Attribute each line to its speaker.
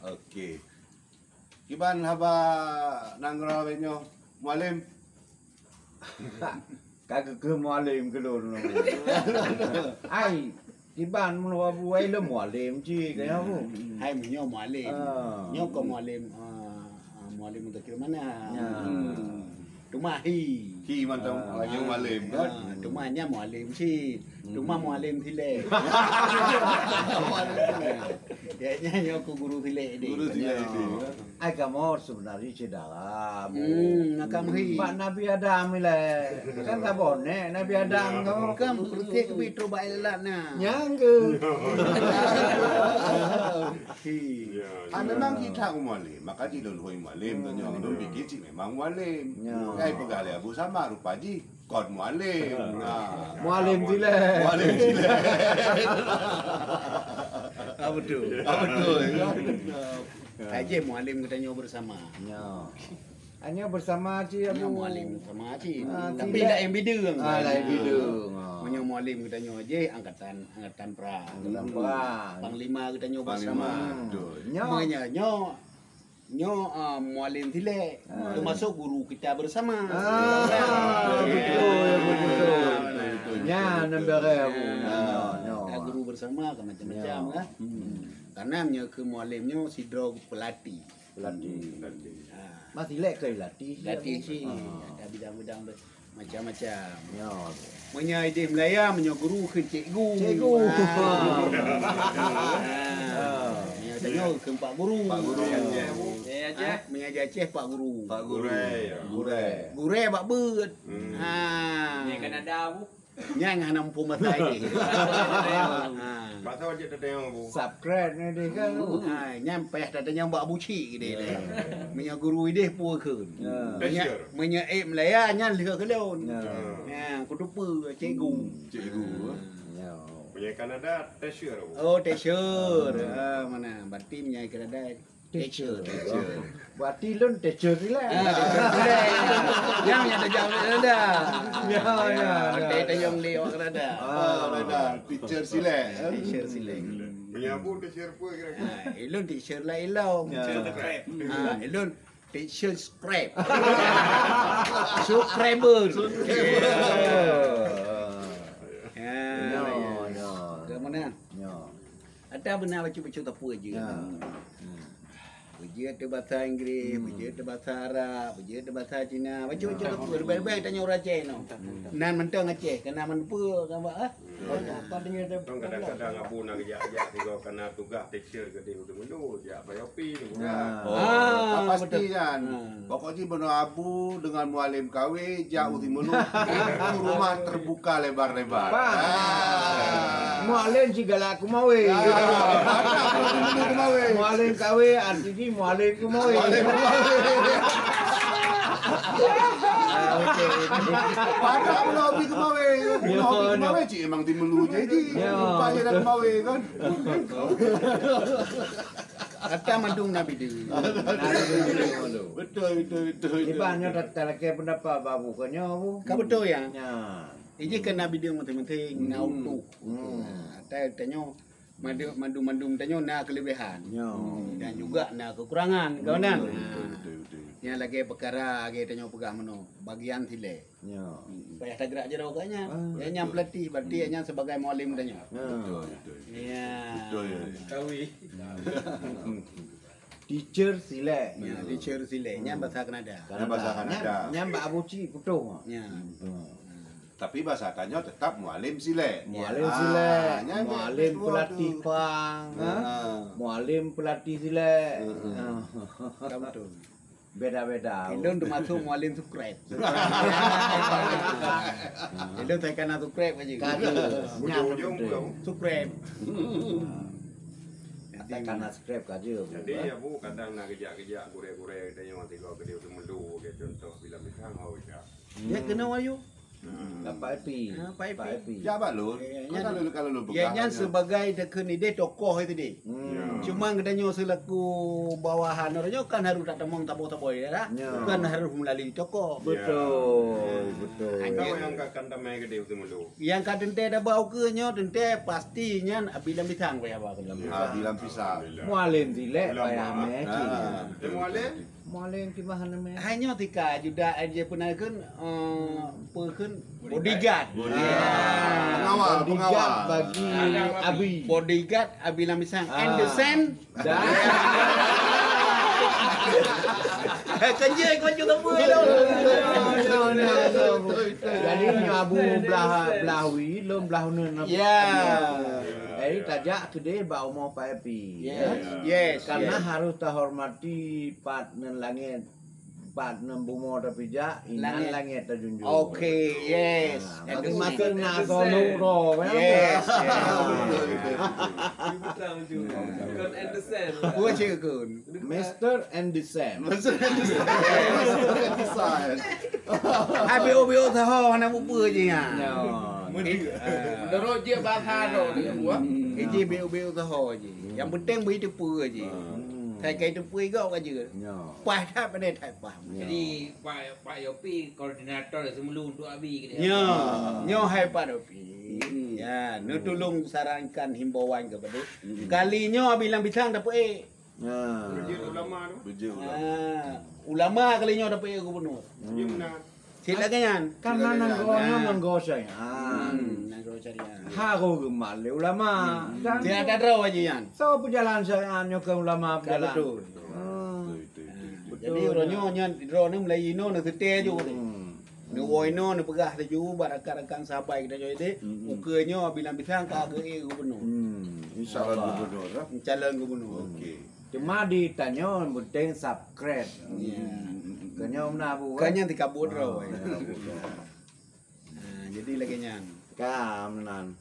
Speaker 1: Okey. Kiban haba nangra benyo mualim.
Speaker 2: Kagak ke mualim ke lon. Ai kiban mun wa buai le mualim ji ke apa?
Speaker 3: Hai menyo mualim. Nyo ko mualim mualim untuk kira mana? Tumahi.
Speaker 1: Ki mantong ayo mualim kan.
Speaker 3: Tumanya mualim si. Tuma mualim thile. Kayaknya nyo ko guru thile ini.
Speaker 1: Guru thile ini.
Speaker 2: Ai kamu sebenarnya cedalam.
Speaker 3: Nakamhi.
Speaker 2: Pak Nabi Adam ile. Kan tak boleh Nabi Adam kau.
Speaker 3: Kam berarti ke bitro bailat na.
Speaker 2: Nyang ke.
Speaker 1: Memang kita mualim, maka di lon hoi mualim tu nyo lon bikin cik memang mualim. Kai pegale Abu sama rupa ji kod mualim.
Speaker 2: Mualim sile.
Speaker 1: Mualim sile.
Speaker 3: Betul.
Speaker 1: Betul.
Speaker 3: Aja mualim kita nyo bersama.
Speaker 2: Nyo. Hanya bersama Ci Abu.
Speaker 3: Mualim sama Ci. Tapi
Speaker 2: tidak.
Speaker 3: lain bidung.
Speaker 2: Lain bidung.
Speaker 3: Menyo mualim kita nyo aja angkatan pra.
Speaker 2: Angkatan pra.
Speaker 3: Panglima kita nyo
Speaker 1: Panglima.
Speaker 3: bersama.
Speaker 1: Betul.
Speaker 3: Nyo mualim thile. Termasuk guru kita bersama.
Speaker 2: Betul. Nya nembere Abu.
Speaker 3: Guru bersama ke macam-macam kan. Karena nyo ke mualimnya sidro pelatih.
Speaker 2: Masih lek ke latih.
Speaker 3: Latih sih ada bidang-bidang macam-macam.
Speaker 2: Nyo.
Speaker 3: Punya ide Melaya menyo guru ke cikgu. Ya tanya ke Pak Guru.
Speaker 1: Pak Guru.
Speaker 3: Ya aja. Mengajar Aceh Pak Guru.
Speaker 1: Pak Guru.
Speaker 3: Gure Pak Beut.
Speaker 4: Ni kan ada bu.
Speaker 3: Nya nganam pumata ini.
Speaker 5: Pasal wajib tetang bu.
Speaker 2: Subscribe ni dia kan.
Speaker 3: Nyampe datanya Mbak Buci dia. Menyo guru ide pu keun. Menyo Melaya nya lek ke leon. Kudu cikgu.
Speaker 5: Punya Kanada Tesher bu.
Speaker 3: Oh, Tesher. Mana? Berarti punya Kanada Tesher.
Speaker 2: Berarti lon teacher lah.
Speaker 3: Yang ada jauh ada.
Speaker 2: Ya.
Speaker 3: Ada yang lewat Kanada.
Speaker 1: Ada teacher sile.
Speaker 3: Tesher sileng.
Speaker 5: Punya bu Tesher pun kira-kira.
Speaker 3: Elon Tesher lah elong. Elon Tesher scrap. Subscriber. Ke mana? Ada benar baca-baca tapu aja. Baca ada bahasa Inggeris, baca ada bahasa Arab, baca ada bahasa Cina, baca-baca tapu. Baik-baik tanya orang Aceh no. Nan mentang Aceh, kena menpa kan ba? Apa dia ada?
Speaker 5: Kadang-kadang abu nak kerja-kerja tiga kena tugas Tesher ke dia dulu ya bayopi tu
Speaker 1: Pasti kan. Pokoknya benar Abu dengan mualim KW jauh di mulu. Rumah terbuka lebar-lebar.
Speaker 2: Mualim segala aku mawe. Mualim KW artinya mualim aku mawe.
Speaker 1: Pada melobi kemawe. Melobi kemawe cik emang di melu jadi. Rupanya dah kemawe kan.
Speaker 3: Kata mandung Nabi dia.
Speaker 1: Betul.
Speaker 2: Ibannya datang ke pendapat babu kanyo bu.
Speaker 3: Kau betul ya?
Speaker 2: Nya.
Speaker 3: Ini kan Nabi dia penting ngautu. Tanya mandum tanya nak kelebihan. Dan juga nak kekurangan kawanan. Yang lagi perkara lagi tanya pegang mano bagian thile. Payah tak gerak jero kanya. Yang pelatih berarti yang sebagai mualim tanya.
Speaker 1: Betul.
Speaker 3: Ya.
Speaker 4: Kawi.
Speaker 2: Teacher sile.
Speaker 3: Ya, teacher sile nya bahasa Kanada.
Speaker 1: Karena bahasa Kanada.
Speaker 2: Nya Mbak Abuci kutung.
Speaker 3: Ya.
Speaker 1: Tapi bahasa Tanyo tetap mualim sile.
Speaker 2: Mualim sile. Mualim pelatih pang. Mualim pelatih sile.
Speaker 3: Kamu betul.
Speaker 2: Beda-beda.
Speaker 3: Elon tu masuk mualim subscribe. Elon tekan subscribe aja.
Speaker 5: Ujung-ujung belum.
Speaker 3: Subscribe.
Speaker 2: Katakan subscribe kaje.
Speaker 5: Jadi abu kadang nak kerja-kerja gure-gure dia yang tiga ke dia melu dia contoh bila misal mau ya.
Speaker 3: Ya kena wayu.
Speaker 2: Pak Epi.
Speaker 3: Pak Epi.
Speaker 1: Jabat lu. Kalau lu
Speaker 3: Yang sebagai dekun ide tokoh itu deh. Cuma katanya selaku bawahan orangnya kan harus tak temong tapo-tapo ya, kan harus melalui tokoh.
Speaker 2: Betul.
Speaker 5: Kau yang akan damai gede itu mulu.
Speaker 3: Yang kadang ada bau ke nyo, tente pastinya abilam bitang kaya apa kan.
Speaker 1: bilang pisah.
Speaker 2: Mualim dilek payah meci.
Speaker 5: Mualim?
Speaker 2: Mualim ki bahan me.
Speaker 3: Hanya tika juda aja pernah kan perken bodyguard.
Speaker 2: Pengawal bagi Abi.
Speaker 3: Bodyguard abilam bitang. And the sen
Speaker 2: Dan
Speaker 3: kerja kau juga boleh.
Speaker 2: jadi Abu Blawi lom Blahun.
Speaker 3: Ya.
Speaker 2: Jadi tajak gede bau mau Pak Epi.
Speaker 3: Yes.
Speaker 2: Karena harus terhormati partner langit. Partner bumo tapi jak inan langit terjunjung.
Speaker 3: Okay, yes.
Speaker 2: Masing-masing nak tolong roh.
Speaker 3: Yes.
Speaker 4: Bukan Anderson.
Speaker 3: Gua cekun.
Speaker 2: Mr. and the Sam.
Speaker 3: Abi-abi tahu nak buat je ya.
Speaker 4: Terus dia bahasa dia buat.
Speaker 3: Ini abi-abi tahu je. Yang penting beri tepu je. Thay cây tepu kau aja. Pai tak pada thay paham.
Speaker 4: Jadi Pak Yopi koordinator semulu untuk Abi gitu.
Speaker 3: Nyo hai pada pi. Ya, nu tolong sarankan himbauan kepada. Kalinya bilang bitang dapat
Speaker 5: Kerja ulama tu.
Speaker 3: ulama kalinya dapat gubernur.
Speaker 5: Dia benar.
Speaker 3: Silakan.
Speaker 2: Karena nanggo saya.
Speaker 3: Nangro carian.
Speaker 2: Hago gemal ulama.
Speaker 3: Tidak ada raw aja yan.
Speaker 2: So perjalanan saya ke ulama perjalanan.
Speaker 3: Betul. Jadi orangnya draw ni mulai ino nak setia juga ni. Ni woino ni pegah tu barakan sampai kita jadi ukenya bilang bisang ke gubernur.
Speaker 1: Insyaallah gubernur.
Speaker 3: Calon gubernur.
Speaker 1: Okey.
Speaker 2: Cuma ditanya penting subscribe. Kanya menabu.
Speaker 3: Kanya tikabut raw. Jadi lagi nyan.
Speaker 2: Kam nan.